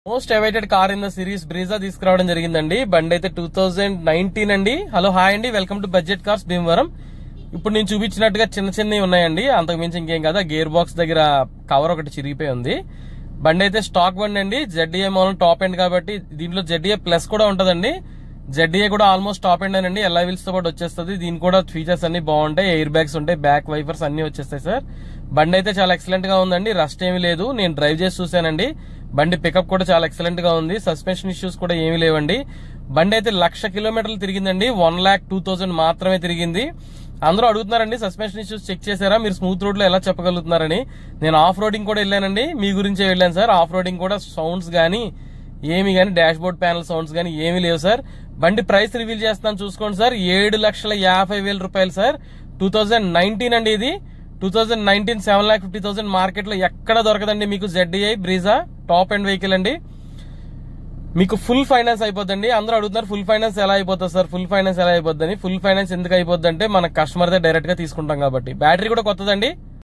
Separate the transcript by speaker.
Speaker 1: Most awaited car in the series Brezza తీసుకురావడం జరిగిందండి. బండి అయితే 2019 అండి. హలో హాయ్ అండి, welcome to budget cars Bhimavaram. ఇప్పుడు నేను చూపించినట్టుగా చిన్న చిన్నవి ఉన్నాయండి, అంతకు మించి ఇంకేం కదా. గేర్ బాక్స్ దగ్గర కవర్ ఒకటి చిరిగిపోయి ఉంది. బండి అయితే స్టాక్ బండి అండి, ZDA మోడల్ టాప్ ఎండ్ కాబట్టి దీంట్లో ZDA ప్లస్ కూడా ఉంటదండి. ZDA కూడా ఆల్మోస్ట్ టాప్ ఎండ్ అండి, ఎలా వీల్స్ తో పాటు వచ్చేస్తుంది. దీని కూడా ఫీచర్స్ అన్ని బాగుంటాయి, ఎయిర్ బ్యాగ్స్ ఉంటాయి, బ్యాక్ వైపర్స్ అన్ని వచ్చేస్తాయి సార్. బండి అయితే చాలా ఎక్సలెంట్ గా ఉందండి, రస్ట్ ఏమీ లేదు. నేను డ్రైవ్ చేసి చూసానండి, బండి పికప్ కూడా చాలా ఎక్సలెంట్ గా ఉంది, సస్పెన్షన్ ఇష్యూస్ కూడా ఏమీ లేవండి. బండి అయితే 1,00,000 కిలోమీటర్లు తిరిగిందండి, 1,02,000 మాత్రమే తిరిగింది. అందరూ అడుగుతున్నారండి సస్పెన్షన్ ఇష్యూస్ చెక్ చేశారా, మీరు స్మూత్ రోడ్ లో ఎలా చెప్పగలుగుతున్నారని. నేను ఆఫ్ రోడింగ్ కూడా వెళ్ళానండి, మీ గురించే వెళ్ళాను సార్. ఆఫ్ రోడింగ్ కూడా సౌండ్స్ గానీ ఏమి గానీ, డాష్ బోర్డ్ ప్యానల్ సౌండ్స్ గానీ ఏమీ లేవు సార్. బండి ప్రైస్ రివీల్ చేస్తాను చూసుకోండి సార్, 7,50,000 రూపాయలు సార్. 2019 అండి ఇది. 2019 7,50,000 మార్కెట్ లో ఎక్కడ దొరకదండి మీకు ZDA Brezza top end vehicle అండి. మీకు ఫుల్ ఫైనాన్స్ అయిపోద్దండి. అందరూ అడుగుతున్నారు ఫుల్ ఫైనాన్స్ ఎలా అయిపోతుంది సార్, ఫుల్ ఫైనాన్స్ ఎందుకు అయిపోద్ది అంటే మన కస్టమర్ దే డైరెక్ట్ గా తీసుకుంటాం కాబట్టి. బ్యాటరీ కూడా కొత్తదండి.